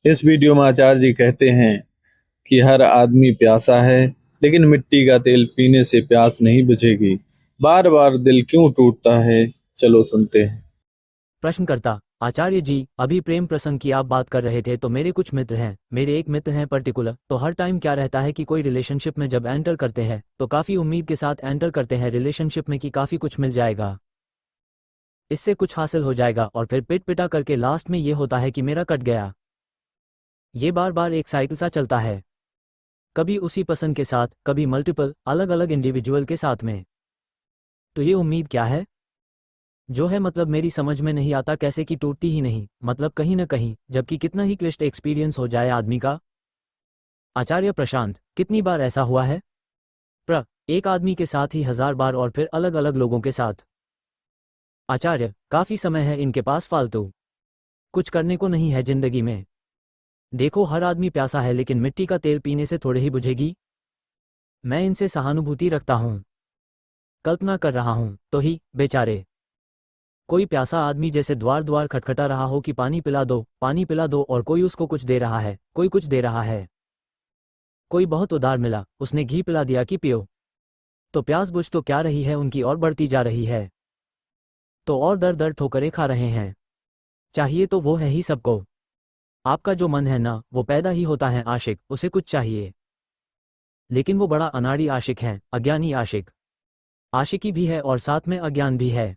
इस वीडियो में आचार्य जी कहते हैं कि हर आदमी प्यासा है, लेकिन मिट्टी का तेल पीने से प्यास नहीं बुझेगी। बार बार दिल क्यों टूटता है? चलो सुनते हैं। प्रश्नकर्ता: आचार्य जी, अभी प्रेम प्रसंग की आप बात कर रहे थे तो मेरे कुछ मित्र हैं, मेरे एक मित्र हैं पर्टिकुलर, तो हर टाइम क्या रहता है कि कोई रिलेशनशिप में जब एंटर करते हैं तो काफ़ी उम्मीद के साथ एंटर करते हैं रिलेशनशिप में कि काफ़ी कुछ मिल जाएगा, इससे कुछ हासिल हो जाएगा, और फिर पिट पिटा करके लास्ट में ये होता है कि मेरा कट गया। ये बार बार एक साइकिल सा चलता है, कभी उसी पसंद के साथ, कभी मल्टीपल अलग अलग इंडिविजुअल के साथ में। तो ये उम्मीद क्या है जो है, मतलब मेरी समझ में नहीं आता कैसे कि टूटती ही नहीं, मतलब कहीं ना कहीं, जबकि कितना ही क्लिष्ट एक्सपीरियंस हो जाए आदमी का। आचार्य प्रशांत: कितनी बार ऐसा हुआ है? एक आदमी के साथ ही 1000 बार, और फिर अलग अलग लोगों के साथ। आचार्य: काफी समय है इनके पास फालतू, कुछ करने को नहीं है जिंदगी में। देखो, हर आदमी प्यासा है, लेकिन मिट्टी का तेल पीने से थोड़े ही बुझेगी। मैं इनसे सहानुभूति रखता हूं, कल्पना कर रहा हूं, तो ही बेचारे। कोई प्यासा आदमी जैसे द्वार द्वार खटखटा रहा हो कि पानी पिला दो, पानी पिला दो, और कोई उसको कुछ दे रहा है, कोई कुछ दे रहा है। कोई बहुत उदार मिला, उसने घी पिला दिया कि पियो। तो प्यास बुझ तो क्या रही है उनकी, और बढ़ती जा रही है। तो और दर दर ठोकरें खा रहे हैं। चाहिए तो वो है ही सबको। आपका जो मन है ना, वो पैदा ही होता है आशिक, उसे कुछ चाहिए। लेकिन वो बड़ा अनाड़ी आशिक है, अज्ञानी आशिक। आशिकी भी है और साथ में अज्ञान भी है।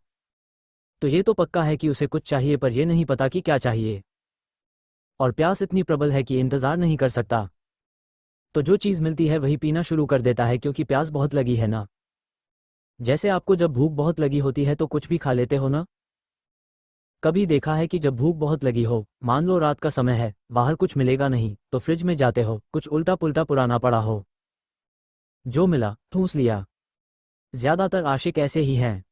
तो ये तो पक्का है कि उसे कुछ चाहिए, पर ये नहीं पता कि क्या चाहिए। और प्यास इतनी प्रबल है कि इंतजार नहीं कर सकता। तो जो चीज़ मिलती है वही पीना शुरू कर देता है, क्योंकि प्यास बहुत लगी है ना। जैसे आपको जब भूख बहुत लगी होती है तो कुछ भी खा लेते हो ना। कभी देखा है कि जब भूख बहुत लगी हो, मान लो रात का समय है, बाहर कुछ मिलेगा नहीं, तो फ्रिज में जाते हो, कुछ उल्टा पुल्टा पुराना पड़ा हो, जो मिला ठूंस लिया। ज्यादातर आशिक ऐसे ही हैं।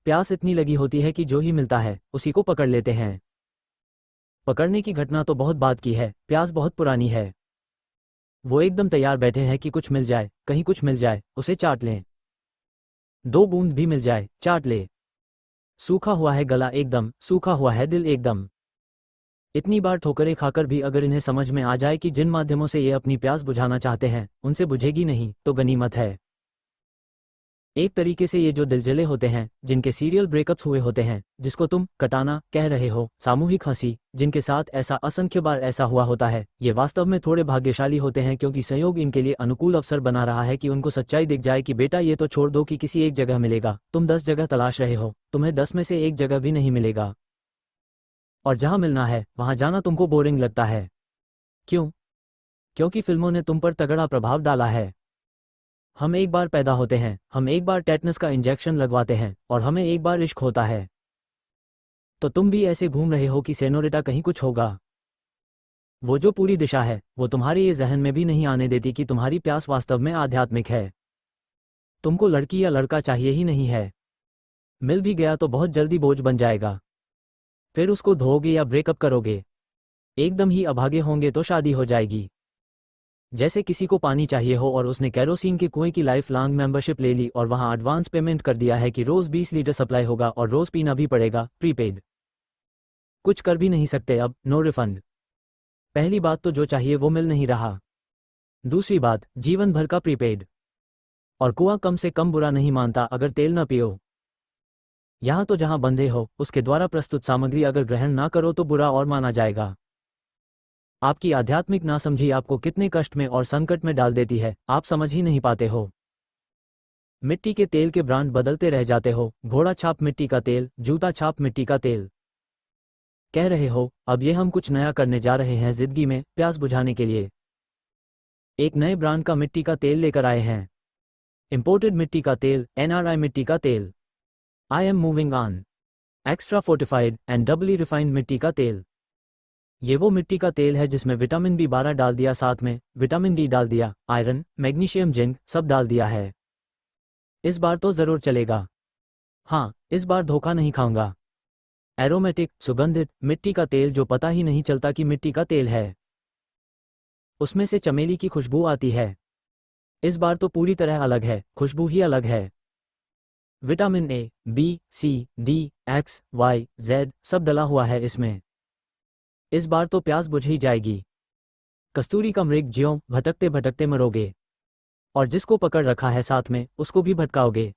प्यास इतनी लगी होती है कि जो ही मिलता है उसी को पकड़ लेते हैं। पकड़ने की घटना तो बहुत बाद की है, प्यास बहुत पुरानी है। वो एकदम तैयार बैठे हैं कि कुछ मिल जाए, कहीं कुछ मिल जाए, उसे चाट लें। 2 बूंद भी मिल जाए, चाट ले। सूखा हुआ है गला एकदम, सूखा हुआ है दिल एकदम। इतनी बार ठोकरें खाकर भी अगर इन्हें समझ में आ जाए कि जिन माध्यमों से ये अपनी प्यास बुझाना चाहते हैं उनसे बुझेगी नहीं, तो गनीमत है। एक तरीके से ये जो दिलजले होते हैं, जिनके सीरियल ब्रेकअप्स हुए होते हैं, जिसको तुम कटाना कह रहे हो, सामूहिक हंसी, जिनके साथ ऐसा असंख्य बार ऐसा हुआ होता है, ये वास्तव में थोड़े भाग्यशाली होते हैं, क्योंकि संयोग इनके लिए अनुकूल अवसर बना रहा है कि उनको सच्चाई दिख जाए कि बेटा ये तो छोड़ दो कि किसी एक जगह मिलेगा, तुम 10 जगह तलाश रहे हो, तुम्हें 10 में से एक जगह भी नहीं मिलेगा। और जहां मिलना है वहां जाना तुमको बोरिंग लगता है। क्यों? क्योंकि फिल्मों ने तुम पर तगड़ा प्रभाव डाला है। हम एक बार पैदा होते हैं, हम एक बार टेटनस का इंजेक्शन लगवाते हैं, और हमें एक बार इश्क होता है। तो तुम भी ऐसे घूम रहे हो कि सेनोरिटा कहीं कुछ होगा। वो जो पूरी दिशा है वो तुम्हारे ये जहन में भी नहीं आने देती कि तुम्हारी प्यास वास्तव में आध्यात्मिक है। तुमको लड़की या लड़का चाहिए ही नहीं है। मिल भी गया तो बहुत जल्दी बोझ बन जाएगा। फिर उसको धोओगे या ब्रेकअप करोगे। एकदम ही अभागे होंगे तो शादी हो जाएगी। जैसे किसी को पानी चाहिए हो और उसने कैरोसिन के कुएं की लाइफ लॉन्ग मेंबरशिप ले ली और वहां एडवांस पेमेंट कर दिया है कि रोज 20 लीटर सप्लाई होगा और रोज पीना भी पड़ेगा, प्रीपेड। कुछ कर भी नहीं सकते अब, नो रिफंड। पहली बात तो जो चाहिए वो मिल नहीं रहा। दूसरी बात, जीवन भर का प्रीपेड। और कुआं कम से कम बुरा नहीं मानता अगर तेल न पियो। यहाँ तो जहां बंधे हो उसके द्वारा प्रस्तुत सामग्री अगर ग्रहण ना करो तो बुरा और माना जाएगा। आपकी आध्यात्मिक नासमझी आपको कितने कष्ट में और संकट में डाल देती है, आप समझ ही नहीं पाते हो। मिट्टी के तेल के ब्रांड बदलते रह जाते हो, घोड़ा छाप मिट्टी का तेल, जूता छाप मिट्टी का तेल। कह रहे हो अब ये हम कुछ नया करने जा रहे हैं जिंदगी में, प्यास बुझाने के लिए एक नए ब्रांड का मिट्टी का तेल लेकर आए हैं। इंपोर्टेड मिट्टी का तेल, एनआरआई मिट्टी का तेल। I am moving on. Extra fortified and doubly refined मिट्टी का तेल। ये वो मिट्टी का तेल है जिसमें विटामिन B12 डाल दिया, साथ में विटामिन D डाल दिया, आयरन, मैग्नीशियम, जिंक सब डाल दिया है। इस बार तो जरूर चलेगा। हाँ, इस बार धोखा नहीं खाऊंगा। एरोमेटिक, सुगंधित मिट्टी का तेल जो पता ही नहीं चलता कि मिट्टी का तेल है। उसमें से चमेली की खुशबू आती है। इस बार तो पूरी तरह अलग है, खुशबू ही अलग है। Vitamin A, B, C, D, X, Y, Z सब डला हुआ है इसमें। इस बार तो प्यास बुझ ही जाएगी। कस्तूरी का मृग ज्यों भटकते भटकते मरोगे, और जिसको पकड़ रखा है साथ में उसको भी भटकाओगे।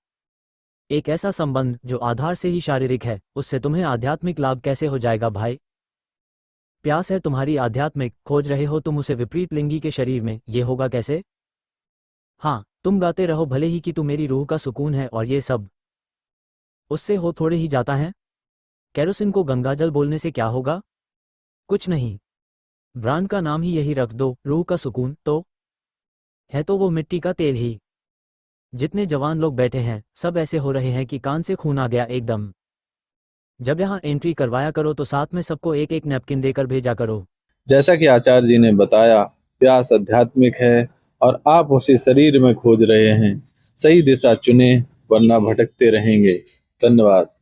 एक ऐसा संबंध जो आधार से ही शारीरिक है, उससे तुम्हें आध्यात्मिक लाभ कैसे हो जाएगा भाई? प्यास है तुम्हारी आध्यात्मिक, खोज रहे हो तुम उसे विपरीत लिंगी के शरीर में, ये होगा कैसे? हाँ, तुम गाते रहो भले ही कि तू मेरी रूह का सुकून है और ये सब, उससे हो थोड़े ही जाता है। केरोसिन को गंगाजल बोलने से क्या होगा? कुछ नहीं। ब्रांड का नाम ही यही रख दो, रूह का सुकून, तो है तो वो मिट्टी का तेल ही। जितने जवान लोग बैठे हैं सब ऐसे हो रहे हैं कि कान से खून आ गया एकदम। जब यहाँ एंट्री करवाया करो तो साथ में सबको एक एक नैपकिन देकर भेजा करो। जैसा कि आचार्य जी ने बताया, प्यास आध्यात्मिक है और आप उसे शरीर में खोज रहे हैं। सही दिशा चुनें, वरना भटकते रहेंगे। धन्यवाद।